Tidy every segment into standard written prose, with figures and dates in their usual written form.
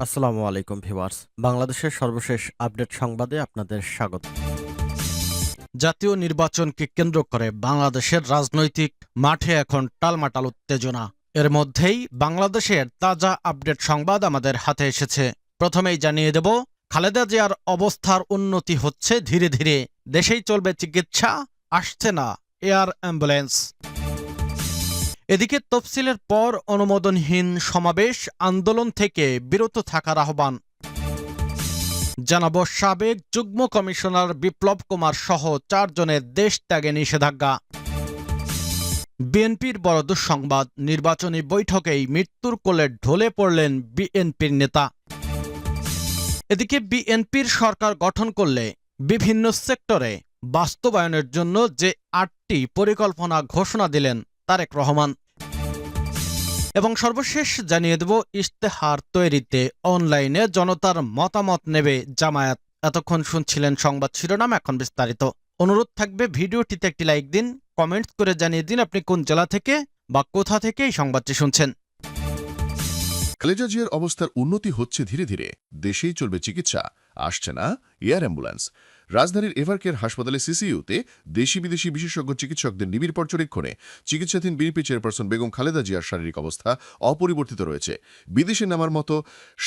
আসসালামু আলাইকুম ভিউয়ার্স। বাংলাদেশের সর্বশেষ আপডেট সংবাদে আপনাদের স্বাগত। জাতীয় নির্বাচনকে কেন্দ্র করে বাংলাদেশের রাজনৈতিক মাঠে এখন টালমাটাল উত্তেজনা। এর মধ্যেই বাংলাদেশের তাজা আপডেট সংবাদ আমাদের হাতে এসেছে। প্রথমেই জানিয়ে দেব, খালেদা জিয়ার অবস্থার উন্নতি হচ্ছে ধীরে ধীরে। দেশেই চলবে চিকিৎসা, আসছে না এয়ার অ্যাম্বুলেন্স। এদিকে তফসিলের পর অনুমোদনহীন সমাবেশ, আন্দোলন থেকে বিরত থাকার আহ্বান। জানাবো সাবেক যুগ্ম কমিশনার বিপ্লব কুমার সহ 4 জনের দেশ ত্যাগে নিষেধাজ্ঞা। বিএনপির বড় দুঃসংবাদ, নির্বাচনী বৈঠকেই মৃত্যুর কোলে ঢলে পড়লেন বিএনপির নেতা। এদিকে বিএনপির সরকার গঠন করলে বিভিন্ন সেক্টরে বাস্তবায়নের জন্য যে 8টি পরিকল্পনা ঘোষণা দিলেন তারেক রহমান। এবং সর্বশেষ জানিয়ে দেব, ইশতেহার তৈরিতে অনলাইনে জনতার মতামত নেবে জামায়াত। এতক্ষণ শুনছিলেন সংবাদ শিরোনাম, এখন বিস্তারিত। অনুরোধ থাকবে ভিডিওটিতে একটি লাইক দিন, কমেন্টস করে জানিয়ে দিন আপনি কোন জেলা থেকে বা কোথা থেকে এই সংবাদটি শুনছেন। খালেদা জিয়ার অবস্থার উন্নতি হচ্ছে ধীরে ধীরে। দেশেই চলবে চিকিৎসা, আসছে না এয়ার অ্যাম্বুলেন্স। রাজধানীর এভারকেয়ার হাসপাতালে সিসিইউতে দেশি বিদেশি বিশেষজ্ঞ চিকিৎসকদের নিবিড় পর্যবেক্ষণে চিকিৎসাধীন বিএনপি চেয়ারপারসন বেগম খালেদা জিয়ার শারীরিক অবস্থা অপরিবর্তিত রয়েছে। বিদেশে নেওয়ার মতো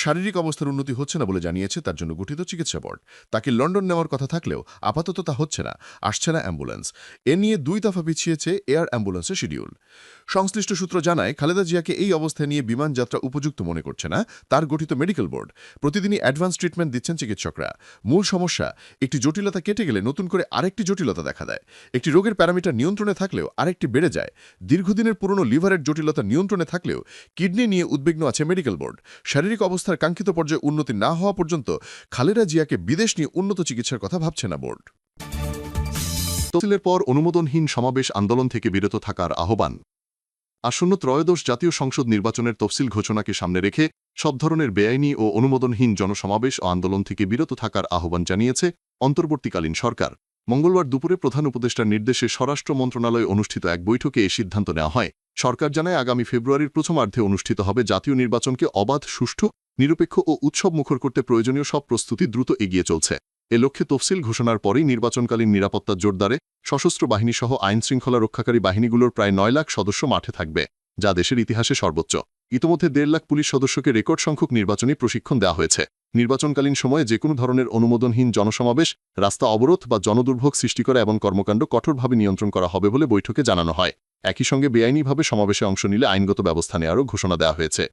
শারীরিক অবস্থার উন্নতি হচ্ছে না বলে জানিয়েছে তার জন্য গঠিত চিকিৎসা বোর্ড। তাকে লন্ডন নেওয়ার কথা থাকলেও আপাতত তা হচ্ছে না, আসছে না অ্যাম্বুলেন্স। এ নিয়ে 2 দফা পিছিয়েছে এয়ার অ্যাম্বুলেন্সের শিডিউল। সংশ্লিষ্ট সূত্র জানায়, খালেদা জিয়াকে এই অবস্থায় নিয়ে বিমান যাত্রা উপযুক্ত মনে করছে না তার গঠিত মেডিকেল বোর্ড। প্রতিদিনই অ্যাডভান্স ট্রিটমেন্ট দিচ্ছেন চিকিৎসকরা। মূল সমস্যা, একটি জটিলতা কেটে গেলে নতুন করে আরেকটি জটিলতা দেখা দেয়। একটি রোগের প্যারামিটার নিয়ন্ত্রণে থাকলেও আরেকটি বেড়ে যায়। দীর্ঘদিনের পুরনো লিভারের জটিলতা নিয়ন্ত্রণে থাকলেও কিডনি নিয়ে উদ্বিগ্ন আছে মেডিকেল বোর্ড। শারীরিক অবস্থার কাঙ্ক্ষিত পর্যায়ে উন্নতি না হওয়া পর্যন্ত খালেদা জিয়াকে বিদেশ নিয়ে উন্নত চিকিৎসার কথা ভাবছে না বোর্ড। তফসিলের পর অনুমোদনহীন সমাবেশ, আন্দোলন থেকে বিরত থাকার আহ্বান। আসন্ন ত্রয়োদশ জাতীয় সংসদ নির্বাচনের তফসিল ঘোষণাকে সামনে রেখে সব ধরনের বেআইনি ও অনুমোদনহীন জনসমাবেশ ও আন্দোলন থেকে বিরত থাকার আহ্বান জানিয়েছে অন্তর্বর্তীকালীন সরকার। মঙ্গলবার দুপুরে প্রধান উপদেষ্টার নির্দেশে স্বরাষ্ট্র মন্ত্রণালয়ে অনুষ্ঠিত এক বৈঠকে এই সিদ্ধান্ত নেওয়া হয়। সরকার জানায়, আগামী ফেব্রুয়ারির প্রথমার্ধে অনুষ্ঠিত হবে জাতীয় নির্বাচনকে অবাধ, সুষ্ঠু, নিরপেক্ষ ও উৎসবমুখর করতে প্রয়োজনীয় সব প্রস্তুতি দ্রুত এগিয়ে চলছে। এ লক্ষ্যে তফসিল ঘোষণার পরেই নির্বাচনকালীন নিরাপত্তা জোরদারে সশস্ত্র বাহিনীসহ আইনশৃঙ্খলা রক্ষাকারী বাহিনীগুলোর প্রায় 9 লাখ সদস্য মাঠে থাকবে, যা দেশের ইতিহাসে সর্বোচ্চ। ইতোমধ্যে 1.5 লাখ পুলিশ সদস্যকে রেকর্ড সংখ্যক নির্বাচনী প্রশিক্ষণ দেওয়া হয়েছে। নির্বাচনকালীন সময়ে যে কোনো ধরনের অনুমোদনহীন জনসমাবেশ, রাস্তা অবরোধ বা জনদুর্ভোগ সৃষ্টি করা এবং কর্মকাণ্ড কঠোরভাবে নিয়ন্ত্রণ করা হবে বলে বৈঠকে জানানো হয়। একই সঙ্গে বেআইনিভাবে সমাবেশে অংশ নিলে আইনগত ব্যবস্থা নেওয়ারও ঘোষণা দেওয়া হয়েছে।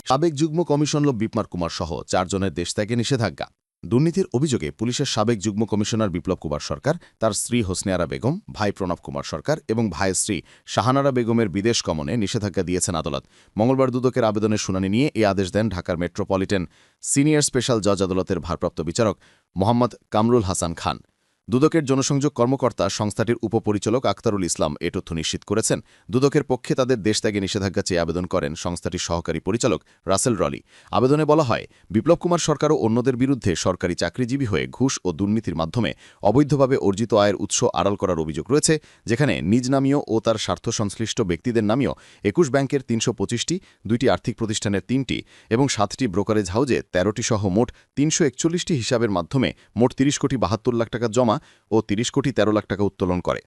সাবেক যুগ্ম কমিশনার বিপ্লব কুমার সহ 4 জনের দেশ ত্যাগে নিষেধাজ্ঞা। দুর্নীতির অভিযোগে পুলিশের সাবেক যুগ্ম কমিশনার বিপ্লব কুমার সরকার, তার স্ত্রী হোসনে আরা বেগম, ভাই প্রণব কুমার সরকার এবং ভাইয়ের স্ত্রী শাহানারা বেগমের বিদেশ গমনে নিষেধাজ্ঞা দিয়েছেন আদালত। মঙ্গলবার দুদকের আবেদনের শুনানি নিয়ে এই আদেশ দেন ঢাকার মেট্রোপলিটন সিনিয়র স্পেশাল জজ আদালতের ভারপ্রাপ্ত বিচারক মোহাম্মদ কামরুল হাসান খান। দুদকের জনসংযোগ কর্মকর্তা সংস্থাটির উপপরিচালক আক্তারুল ইসলাম এ তথ্য নিশ্চিত করেছেন। দুদকের পক্ষে তাদের দেশত্যাগে নিষেধাজ্ঞা চেয়ে আবেদন করেন সংস্থাটির সহকারী পরিচালক রাসেল রলি। আবেদনে বলা হয়, বিপ্লব কুমার সরকার ও অন্যদের বিরুদ্ধে সরকারি চাকরিজীবী হয়ে ঘুষ ও দুর্নীতির মাধ্যমে অবৈধভাবে অর্জিত আয়ের উৎস আড়াল করার অভিযোগ রয়েছে, যেখানে নিজ নামীয় ও তার স্বার্থ সংশ্লিষ্ট ব্যক্তিদের নামীয় 21 ব্যাংকের 325টি, 2টি আর্থিক প্রতিষ্ঠানের 3টি এবং 7টি ব্রোকারেজ হাউজে 13টি সহ মোট 341টি হিসাবের মাধ্যমে মোট 30,72,00,000 টাকা জমা ও 30,13,00,000 টাকা উত্তোলন করে।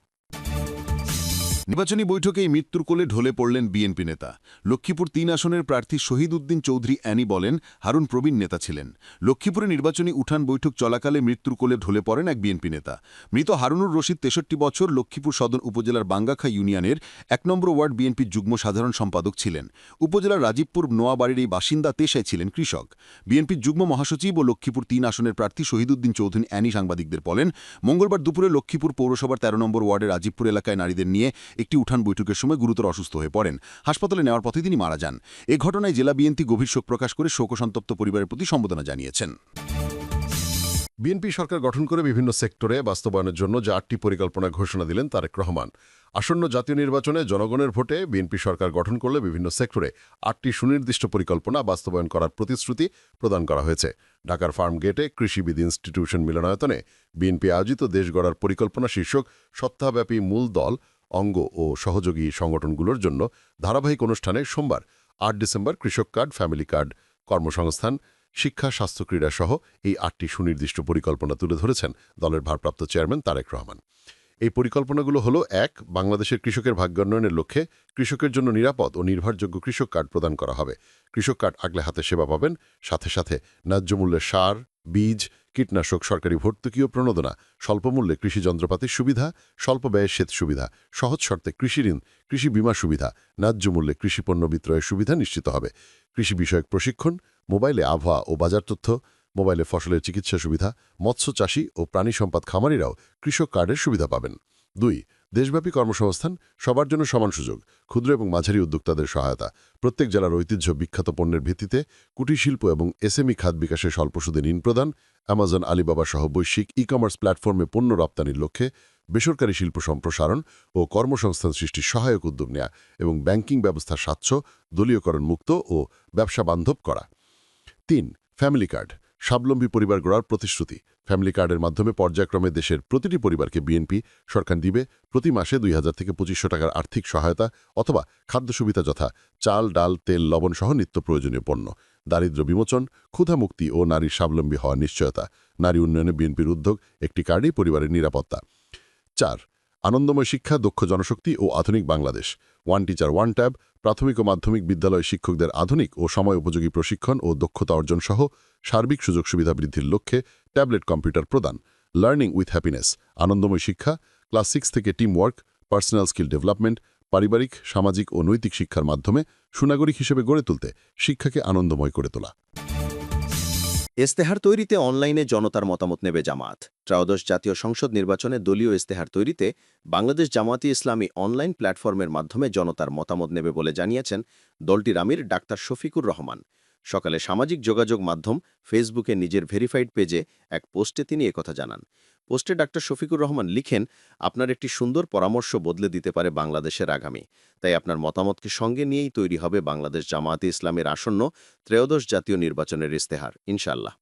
নির্বাচনী বৈঠকেই মৃত্যুর কোলে ঢলে পড়লেন বিএনপি নেতা। লক্ষ্মীপুর 3 আসনের প্রার্থী শহীদ উদ্দিন চৌধুরী অ্যানি বলেন, হারুন প্রবীণ নেতা ছিলেন। লক্ষ্মীপুরে নির্বাচনী উঠান বৈঠক চলাকালে মৃত্যুর কোলে ঢলে পড়েন এক বিএনপি নেতা। মৃত হারুনুর রশিদ 63 বছর, লক্ষ্মীপুর সদর উপজেলার বাঙ্গাখা ইউনিয়নের 1 নম্বর ওয়ার্ড বিএনপির যুগ্ম সাধারণ সম্পাদক ছিলেন। উপজেলার রাজীবপুর নোয়াবাড়ির এই বাসিন্দা পেশায় ছিলেন কৃষক। বিএনপির যুগ্ম মহাসচিব ও লক্ষ্মীপুর 3 আসনের প্রার্থী শহীদ উদ্দিন চৌধুরী অ্যানি সাংবাদিকদের বলেন, মঙ্গলবার দুপুরে লক্ষ্মীপুর পৌরসভার 13 নম্বর ওয়ার্ডের রাজীবপুর এলাকায় নারীদের নিয়ে একটি উঠান বৈঠকের সময় গুরুতর অসুস্থ হয়ে পড়েন। হাসপাতালে নেওয়ার পথে তিনি মারা যান। এ ঘটনায় জেলা বিএনপি গভীর শোক প্রকাশ করে শোকসন্তপ্ত পরিবারের প্রতি সমবেদনা জানিয়েছেন। বিএনপি সরকার গঠন করে বিভিন্ন সেক্টরে বাস্তবায়নের জন্য যে 8টি পরিকল্পনা ঘোষণা দিলেন তারেক রহমান। আসন্ন জাতীয় নির্বাচনে জনগণের ভোটে বিএনপি সরকার গঠন করলে বিভিন্ন সেক্টরে 8টি সুনির্দিষ্ট পরিকল্পনা বাস্তবায়ন করার প্রতিশ্রুতি প্রদান করা হয়েছে। ঢাকার ফার্ম গেটে কৃষিবিদ ইনস্টিটিউশন মিলনায়তনে বিএনপি আয়োজিত দেশ গড়ার পরিকল্পনা শীর্ষক সপ্তাহব্যাপী মূল দল, অঙ্গ ও সহযোগী সংগঠনগুলোর জন্য ধারাবাহিক অনুষ্ঠানে সোমবার 8 ডিসেম্বর কৃষক কার্ড, ফ্যামিলি কার্ড, কর্মসংস্থান, শিক্ষা, স্বাস্থ্য, ক্রীড়া সহ এই 8টি সুনির্দিষ্ট পরিকল্পনা তুলে ধরেছেন দলের ভারপ্রাপ্ত চেয়ারম্যান তারেক রহমান। এই পরিকল্পনাগুলো হলো: 1. বাংলাদেশের কৃষকের ভাগ্যোন্নয়নের লক্ষ্যে কৃষকের জন্য নিরাপদ ও নির্ভরযোগ্য কৃষক কার্ড প্রদান করা হবে। কৃষক কার্ড আগলে হাতে সেবা পাবেন, সাথে সাথে ন্যায্য মূল্যে সার, বীজ, কীটনাশক, সরকারি ভর্তুকি ও প্রণোদনা, স্বল্পমূল্যে কৃষি যন্ত্রপাতির সুবিধা, স্বল্প ব্যয়ে সেচ সুবিধা, সহজ শর্তে কৃষি ঋণ, কৃষি বীমা সুবিধা, ন্যায্য মূল্যে কৃষিপণ্য বিক্রয়ের সুবিধা নিশ্চিত হবে। কৃষি বিষয়ক প্রশিক্ষণ, মোবাইলে আবহাওয়া ও বাজার তথ্য, মোবাইলে ফসলের চিকিৎসা সুবিধা, মৎস্য চাষী ও প্রাণী সম্পদ খামারিরাও কৃষক কার্ডের সুবিধা পাবেন। 2. দেশব্যাপী কর্মসংস্থান, সবার জন্য সমান সুযোগ, ক্ষুদ্র এবং মাঝারি উদ্যোক্তাদের সহায়তা, প্রত্যেক জেলার ঐতিহ্য বিখ্যাত পণ্যের ভিত্তিতে কুটির শিল্প এবং এসএমই খাত বিকাশে স্বল্প সুদে ঋণ প্রদান, অ্যামাজন, আলিবাবা সহ বৈশ্বিক ই-কমার্স প্ল্যাটফর্মে পণ্য রপ্তানির লক্ষ্যে বেসরকারি শিল্প সম্প্রসারণ ও কর্মসংস্থান সৃষ্টির সহায়ক উদ্যোগ নেওয়া এবং ব্যাংকিং ব্যবস্থা স্বচ্ছ, দলীয়করণ মুক্ত ও ব্যবসা বান্ধব করা। 3. ফ্যামিলি কার্ড, স্বাবলম্বী পরিবার গড়ার প্রতিশ্রুতি। ফ্যামিলি কার্ডের মাধ্যমে পর্যায়ক্রমে দেশের প্রতিটি পরিবারকে বিএনপি সরকার দিবে প্রতি মাসে 2000 থেকে 2500 টাকার আর্থিক সহায়তা অথবা খাদ্য সুবিধা যথা চাল, ডাল, তেল, লবণ সহ নিত্য প্রয়োজনীয় পণ্য, দারিদ্র্য বিমোচন, ক্ষুধা মুক্তি ও নারীর স্বাবলম্বী হওয়ার নিশ্চয়তা। নারী উন্নয়নে বিএনপির উদ্যোগ, একটি কার্ডেই পরিবারের নিরাপত্তা। 4. আনন্দময় শিক্ষা, দক্ষ জনশক্তি ও আধুনিক Bangladesh. One teacher one tab, প্রাথমিক ও মাধ্যমিক বিদ্যালয় শিক্ষকদের আধুনিক ও সময় উপযোগী প্রশিক্ষণ ও দক্ষতা অর্জন সহ সার্বিক সুযোগ সুবিধা বৃদ্ধির লক্ষ্যে ট্যাবলেট কম্পিউটার প্রদান। লার্নিং উইথ হ্যাপিনেস, আনন্দময় শিক্ষা, ক্লাস 6 থেকে team work, personal skill development, পারিবারিক, সামাজিক ও নৈতিক শিক্ষার মাধ্যমে সুনাগরিক হিসেবে গড়ে তুলতে শিক্ষাকে আনন্দময় করে তোলা। ইস্তেহার তৈরিতে অনলাইনে জনতার মতামত নেবে জামায়াত। ত্রয়োদশ জাতীয় সংসদ নির্বাচনে দলীয় ইস্তেহার তৈরিতে বাংলাদেশ জামায়াতে ইসলামী অনলাইন প্ল্যাটফর্মের মাধ্যমে জনতার মতামত নেবে বলে জানিয়েছেন দলটির আমির ডাক্তার শফিকুর রহমান। সকালে সামাজিক যোগাযোগ মাধ্যম ফেসবুকে নিজের ভেরিফাইড পেজে এক পোস্টে তিনি একথা জানান। পোস্টে ডাক্তার শফিকুর রহমান লিখেন, আপনার একটি সুন্দর পরামর্শ বদলে দিতে পারে বাংলাদেশের আগামী। তাই আপনার মতামতকে সঙ্গে নিয়েই তৈরি হবে বাংলাদেশ জামায়াতে ইসলামের আসন্ন ত্রয়োদশ জাতীয় নির্বাচনের ইস্তেহার, ইনশাআল্লাহ।